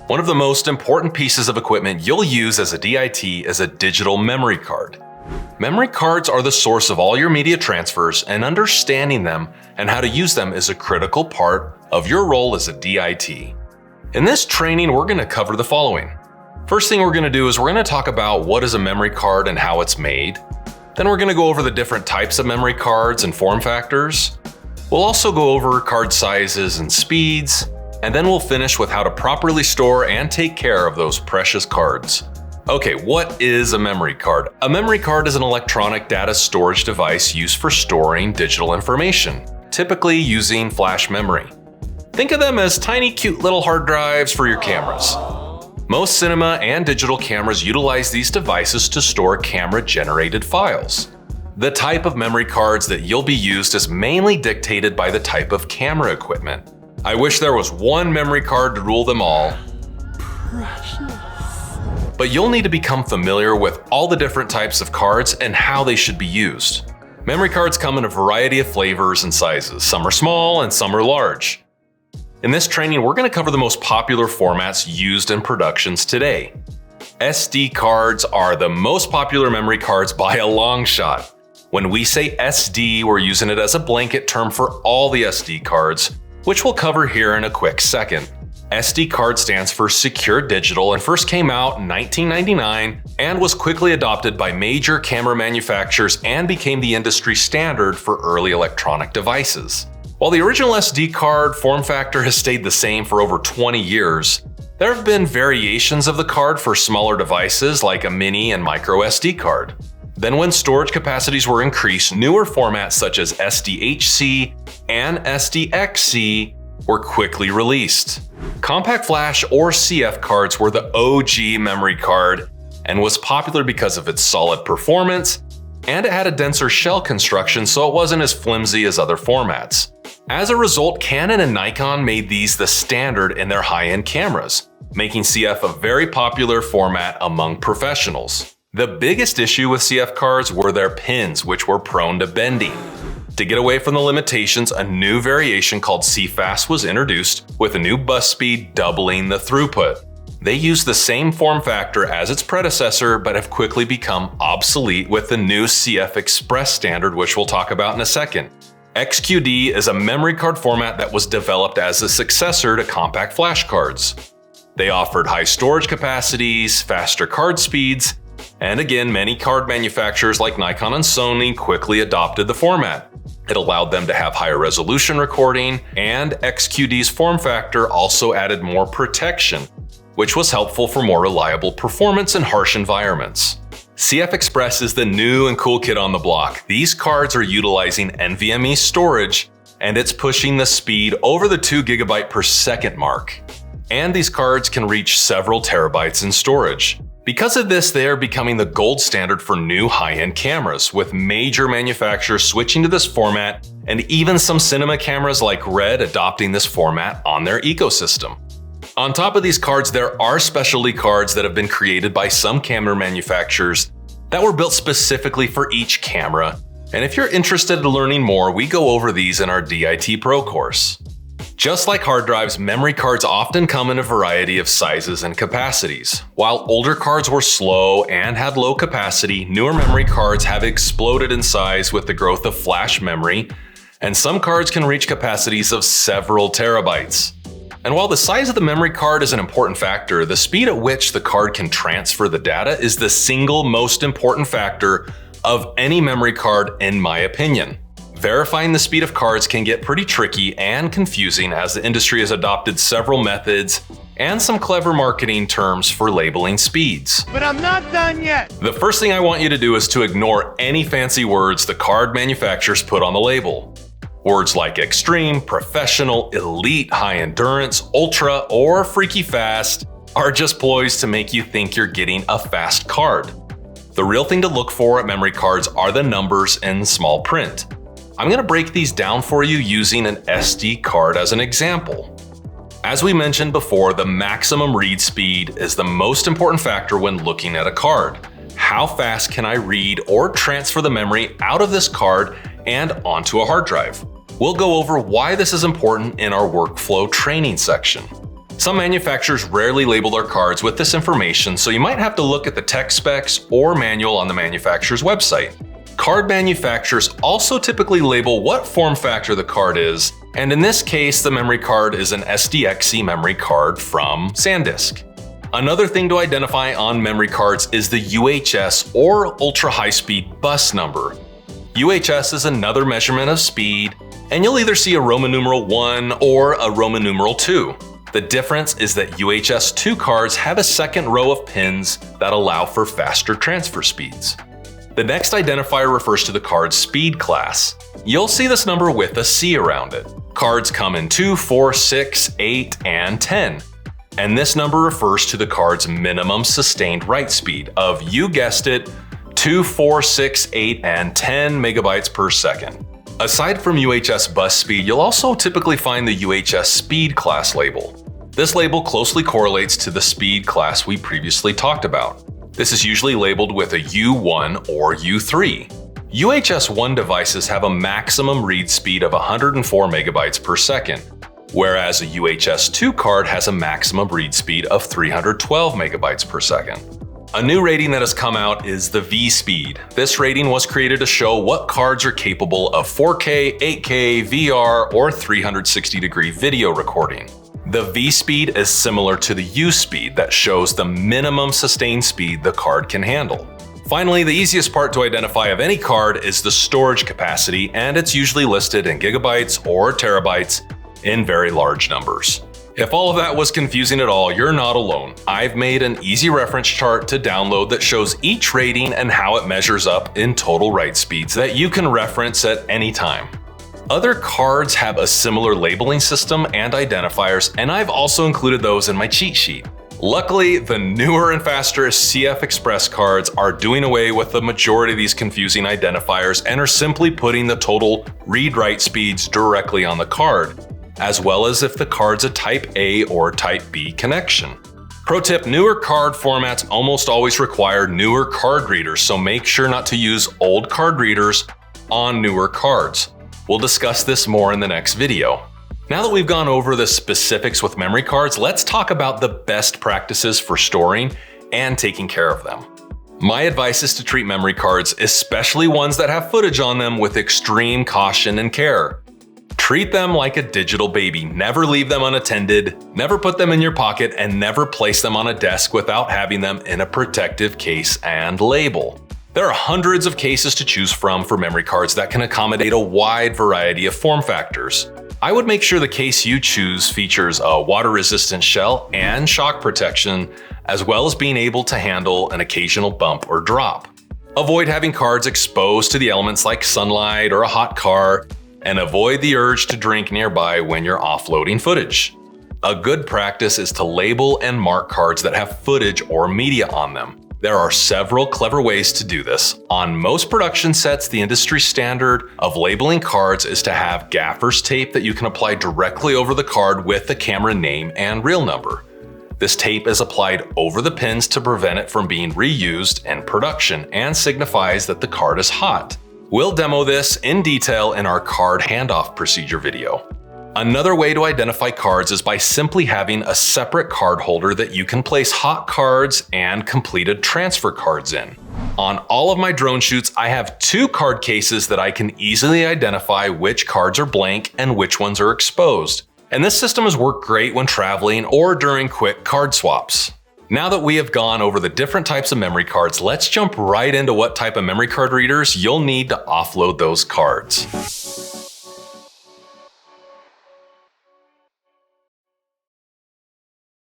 One of the most important pieces of equipment you'll use as a DIT is a digital memory card. Memory cards are the source of all your media transfers, and understanding them and how to use them is a critical part of your role as a DIT. In this training, we're going to cover the following. First thing we're going to do is we're going to talk about what is a memory card and how it's made. Then we're going to go over the different types of memory cards and form factors. We'll also go over card sizes and speeds, and then we'll finish with how to properly store and take care of those precious cards. Okay, what is a memory card? A memory card is an electronic data storage device used for storing digital information, typically using flash memory. Think of them as tiny, cute little hard drives for your cameras. Most cinema and digital cameras utilize these devices to store camera-generated files. The type of memory cards that you'll be used is mainly dictated by the type of camera equipment. I wish there was one memory card to rule them all. But you'll need to become familiar with all the different types of cards and how they should be used. Memory cards come in a variety of flavors and sizes. Some are small and some are large. In this training, we're going to cover the most popular formats used in productions today. SD cards are the most popular memory cards by a long shot. When we say SD, we're using it as a blanket term for all the SD cards, which we'll cover here in a quick second. SD card stands for Secure Digital and first came out in 1999 and was quickly adopted by major camera manufacturers and became the industry standard for early electronic devices. While the original SD card form factor has stayed the same for over 20 years, there have been variations of the card for smaller devices like a mini and micro SD card. Then when storage capacities were increased, newer formats such as SDHC and SDXC were quickly released. Compact Flash or CF cards were the OG memory card and was popular because of its solid performance, and it had a denser shell construction so it wasn't as flimsy as other formats. As a result, Canon and Nikon made these the standard in their high-end cameras, making CF a very popular format among professionals. The biggest issue with CF cards were their pins, which were prone to bending. To get away from the limitations, a new variation called CFast was introduced, with a new bus speed doubling the throughput. They use the same form factor as its predecessor, but have quickly become obsolete with the new CF Express standard, which we'll talk about in a second. XQD is a memory card format that was developed as a successor to compact flash cards. They offered high storage capacities, faster card speeds, and again, many card manufacturers like Nikon and Sony quickly adopted the format. It allowed them to have higher resolution recording, and XQD's form factor also added more protection, which was helpful for more reliable performance in harsh environments. CF Express is the new and cool kid on the block. These cards are utilizing NVMe storage, and it's pushing the speed over the 2 GB per second mark. And these cards can reach several terabytes in storage. Because of this, they are becoming the gold standard for new high-end cameras, with major manufacturers switching to this format, and even some cinema cameras like Red adopting this format on their ecosystem. On top of these cards, there are specialty cards that have been created by some camera manufacturers that were built specifically for each camera. And if you're interested in learning more, we go over these in our DIT Pro course. Just like hard drives, memory cards often come in a variety of sizes and capacities. While older cards were slow and had low capacity, newer memory cards have exploded in size with the growth of flash memory, and some cards can reach capacities of several terabytes. And while the size of the memory card is an important factor, the speed at which the card can transfer the data is the single most important factor of any memory card, in my opinion. Verifying the speed of cards can get pretty tricky and confusing as the industry has adopted several methods and some clever marketing terms for labeling speeds. But I'm not done yet! The first thing I want you to do is to ignore any fancy words the card manufacturers put on the label. Words like extreme, professional, elite, high endurance, ultra, or freaky fast are just ploys to make you think you're getting a fast card. The real thing to look for at memory cards are the numbers in small print. I'm going to break these down for you using an SD card as an example. As we mentioned before, the maximum read speed is the most important factor when looking at a card. How fast can I read or transfer the memory out of this card and onto a hard drive? We'll go over why this is important in our workflow training section. Some manufacturers rarely label their cards with this information, so you might have to look at the tech specs or manual on the manufacturer's website. Card manufacturers also typically label what form factor the card is, and in this case, the memory card is an SDXC memory card from SanDisk. Another thing to identify on memory cards is the UHS or Ultra High Speed Bus number. UHS is another measurement of speed, and you'll either see a Roman numeral 1 or a Roman numeral 2. The difference is that UHS 2 cards have a second row of pins that allow for faster transfer speeds. The next identifier refers to the card's speed class. You'll see this number with a C around it. Cards come in 2, 4, 6, 8, and 10. And this number refers to the card's minimum sustained write speed of, you guessed it, 2, 4, 6, 8, and 10 megabytes per second. Aside from UHS Bus Speed, you'll also typically find the UHS Speed Class label. This label closely correlates to the speed class we previously talked about. This is usually labeled with a U1 or U3. UHS 1 devices have a maximum read speed of 104 megabytes per second, whereas a UHS 2 card has a maximum read speed of 312 megabytes per second. A new rating that has come out is the V-Speed. This rating was created to show what cards are capable of 4K, 8K, VR, or 360-degree video recording. The V-Speed is similar to the U-Speed that shows the minimum sustained speed the card can handle. Finally, the easiest part to identify of any card is the storage capacity, and it's usually listed in gigabytes or terabytes in very large numbers. If all of that was confusing at all, you're not alone. I've made an easy reference chart to download that shows each rating and how it measures up in total write speeds that you can reference at any time. Other cards have a similar labeling system and identifiers, and I've also included those in my cheat sheet. Luckily, the newer and faster CF Express cards are doing away with the majority of these confusing identifiers and are simply putting the total read-write speeds directly on the card, as well as if the card's a Type A or Type B connection. Pro tip, newer card formats almost always require newer card readers, so make sure not to use old card readers on newer cards. We'll discuss this more in the next video. Now that we've gone over the specifics with memory cards, let's talk about the best practices for storing and taking care of them. My advice is to treat memory cards, especially ones that have footage on them, with extreme caution and care. Treat them like a digital baby. Never leave them unattended, never put them in your pocket, and never place them on a desk without having them in a protective case and label. There are hundreds of cases to choose from for memory cards that can accommodate a wide variety of form factors. I would make sure the case you choose features a water-resistant shell and shock protection, as well as being able to handle an occasional bump or drop. Avoid having cards exposed to the elements like sunlight or a hot car, and avoid the urge to drink nearby when you're offloading footage. A good practice is to label and mark cards that have footage or media on them. There are several clever ways to do this. On most production sets, the industry standard of labeling cards is to have gaffer's tape that you can apply directly over the card with the camera name and reel number. This tape is applied over the pins to prevent it from being reused in production and signifies that the card is hot. We'll demo this in detail in our card handoff procedure video. Another way to identify cards is by simply having a separate card holder that you can place hot cards and completed transfer cards in. On all of my drone shoots, I have 2 card cases that I can easily identify which cards are blank and which ones are exposed. And this system has worked great when traveling or during quick card swaps. Now that we have gone over the different types of memory cards, let's jump right into what type of memory card readers you'll need to offload those cards.